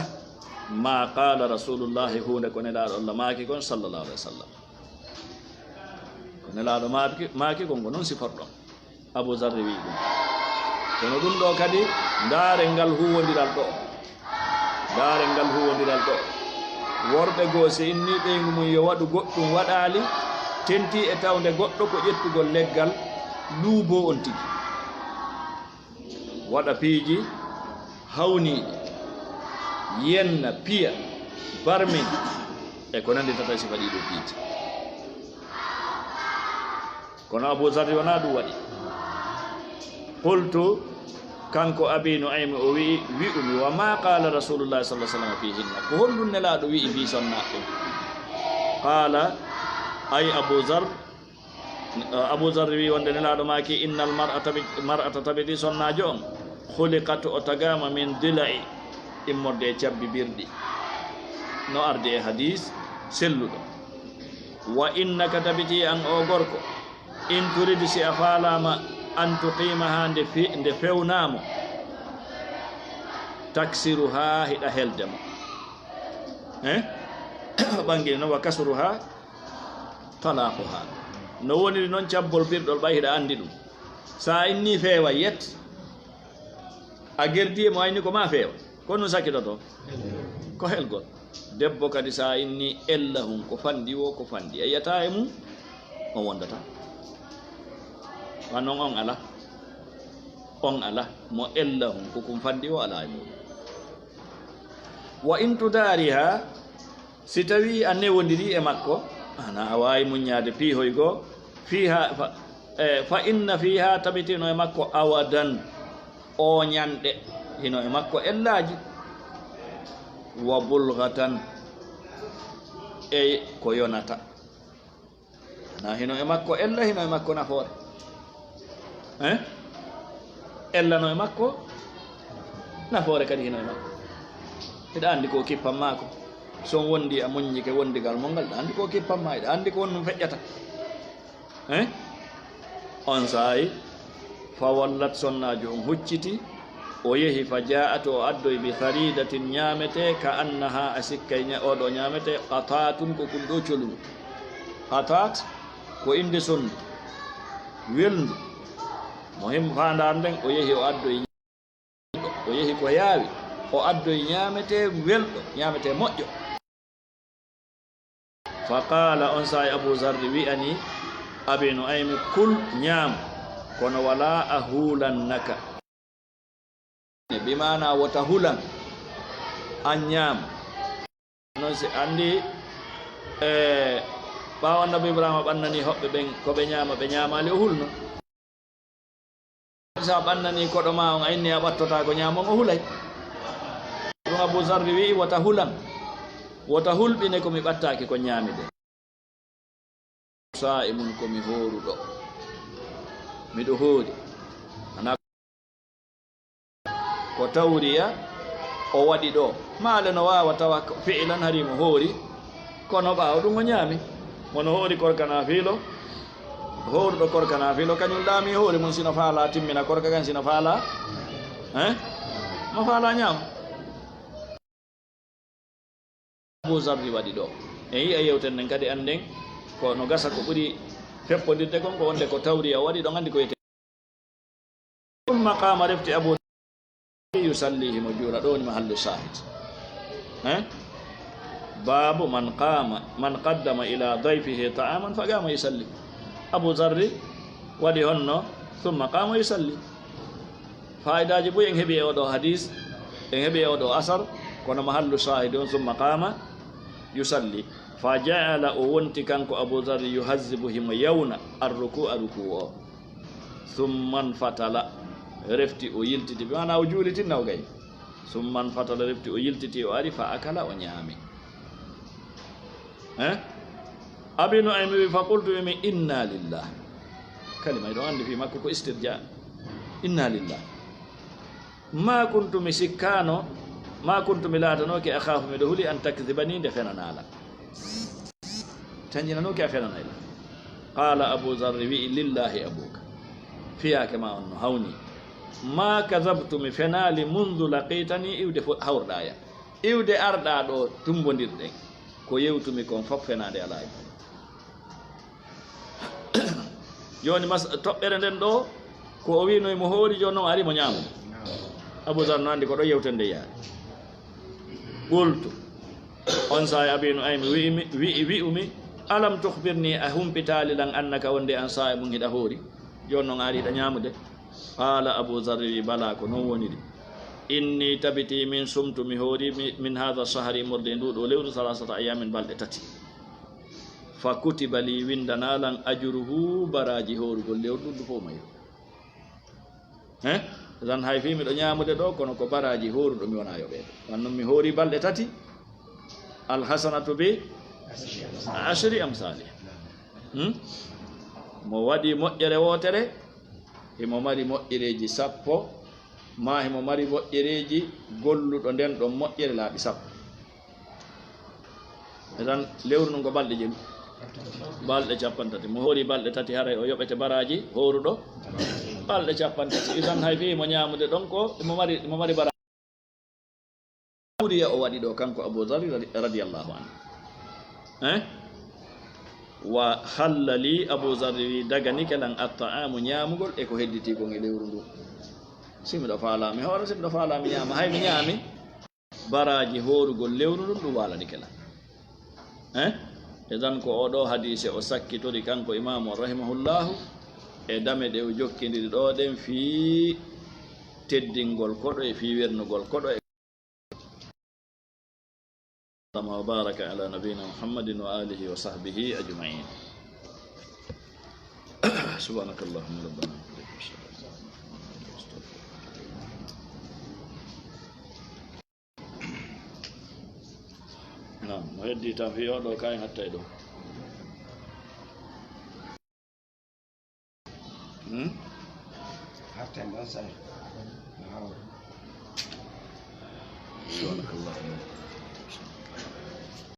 S1: ma qala rasulullahi hunde ko nelaɗo Allah maaki kon sallallahu alaihi wasallam ko nelaɗo maaki kon ko noon siforɗon Abu Zarr wi ɗum kono ɗum ɗo kadi ndaare ngal huwodiral ɗo worɓe goosi inni ɓeygu mum yo waɗu goɗɗum waɗali tenti e tawde goɗɗo ko ƴettugol leggal luubo on tigi waɗa piiji hawniɗi yenna piya barmin e ko nandi tata sifa ɗiɗo piiji kono Abu Zarr wona ɗum waɗi qultu kanko Abi Nu'aym o wi'umi wa ma qala rasulullah sallallahu alaihi wasallam fihinna ko hollum nelaɗo wi'i fi sonnaɓe qala ay Abu Zarr wi wonde nelaɗo maki innal mar'ata tabiti sonnajo on khuliqat o tagama min dila'i immorde e cabbi birɗi no arde e hadis selluɗo wa innaka tabiti an o gorko in turidi si a falama an tuqimaha nde fewnamo taksiruha hiɗa heldemo ɓangi no wa kasruha talaquha no woniri noon cabbol birɗol ɓay hiɗa andi ɗum sa inni feewa yet a gerdi e mo ayni ko ma feewa ko ɗum sakkitoto ko helgol debbo kadi sa inni ella hum ko fandi wo ko fandi a yiyata e mum on wondata wa noon on ala mo ella hum kokum fandi o ala e muɗum wa in tudariha si tawi a newodiri e makko ana a wawi muññade piihoy goo fiha fa inna fiha tabitino e makko awadan o ñanɗe hino e makko ellaji wa bulghatan e ko yonata ana hino e makko ella hino e makko nafoore ellano e makko nafoore kadi hino e makko eɗa andi ko kippan mako son wondi a muññike wondigal mo ngal ɗa andi ko kippan ma eɗa andi ko wonnum feƴƴata on saayi fa wallat sonnajo on hucciti o yehi fa ja'at o addoy bi faridatin ñamete ka annaha a sikkay oɗo ñamete qatatun ko kum ɗo colum qatat ko inde sondu welndu mohim fandar nden o yehi o addoy o yehi ko yaawi o addoy ñamete welɗo ñamete moƴƴo fa qala on saayi Abu Zarr wi'ani Abi Nu'aym kul ñaam kono wala a hulannaka bimana wota hulan an ñaam non si andi ɓawo Annabi Ibrahima ɓannani hoɓɓe ɓen koɓe ñaama ɓe ñaamali o hulno sa ɓannani koɗo ma on a inni a ɓattota ko ñaamon o hulay Abu Zarri wi wata hulam wata hulɓine komi ɓattaki ko ñamide sa'imun komi horuɗo miɗo hoori ana ko tawriya o waɗi ɗo maale no wawa tawa fi'ilan harimo hoori kono ɓaawo ɗum o ñaami wono hoori korkana fiilo horuɗo korkana fiilo kañum laami hoori mum sino faala timmina korka kan sino faala mo faala ñaam Abu Zarri waɗi ɗo en yi'a yewten nden kadi anden ko no gasa ko ɓuri feppodirde kon ko wonde ko tawri o waɗi ɗo gandi ko yete maqama refti Abu yusallihi mo juura ɗo woni mahallu shahid babu man qaddama ila dayfihi ta'aman fa qama yusalli Abu Zarri waɗi honno thumma qama yusalli faidaji ɓoyi en heeɓi e oɗo hadis en heeɓi e oɗo asar kono mahallu shahid on thumma qama yusalli fa ja'ala o wonti kanko Abu Zarri yuhazzibu himo yawna arruku o thumman fatala refti o yiltiti ɓe mana o juulitinna o gay thumman fatala refti o yiltiti o ari fa akala o ñaami Abi Nu'aym wi fa qultu wimi inna lillah kalima ɗo andi fi makko ko istirja inna lillah ma kuntu mi sikkano ma kuntu mi laatanoke akhafu miɗo huuli an takdibani nde fenanala tañinanoke a fenanayla qala Abu Zarri wi lillahi abuka fiyake ma on no hawni ma kadabtu mi fenali mundu laqitani iwde hawrɗaya iwde arɗa ɗo tumbodirɗen ko yewtumi kon fof fenade alaayi joni toɓɓere nden ɗo ko o winoye mo hoori joni noon ari mo ñaamo Abu Zarri no andi ko ɗo yewtende yaari qultu on sa Abi Nu'aym wi'umi alam tukhbirni a humpitali lan annaka wonde an sa'imum hiɗa hoori joni noon ariɗa ñamude qala Abu Zarri bala ko non woniri inni tabiti min sumtu mi hoori min hadha sahari morde nduɗo lewru salasata ayamin balɗe tati fa kutiba li windanalan ajruhu baraji horugol lewru ɗum fof mayo tan hay fi miɗo ñamude ɗo kono ko baraji horuɗo mi wona yoɓeɗo wannon mi hoori balɗe tati alhasanatu bi ashri amsali mo waɗi moƴƴere wotere himo mari moƴƴereji 10 ma himo mari moƴƴereji golluɗo nden ɗon moƴƴere laaɓi 10 tan lewru ɗum ko balɗe jemi balɗe 50 mo hoori balɗe tati haray o yoɓete baraji horuɗo balɗe 50 isan hay fi mo ñamude ɗon ko mo mari baraji ɓuriya o waɗi ɗo kanko Abu Zarri radiyallahu anhu wa hallali Abu Zarri wi dagani kelan atta'amu ñamugol e ko hedditi kon e lewru ndu si miɗo faalami hoore si miɗo faalami ñaama hay mi ñaami baraji horugol lewru ndun ɗum walani kelan e tan ko oɗo hadise o sakkitori kanko imamu rahimahullahu e dame ɗe o jokkidiri ɗo ɗen fi teddingol koɗo e fi wernugol koɗo e wa baraka ala nabiyina Muhammadin wa alihi wa sahbihi ajma'in subhanakallahumma rabbana no heddi tan fi oɗo kay hatta e ɗo
S2: hatta en ɗon sare
S1: subhanakallahumma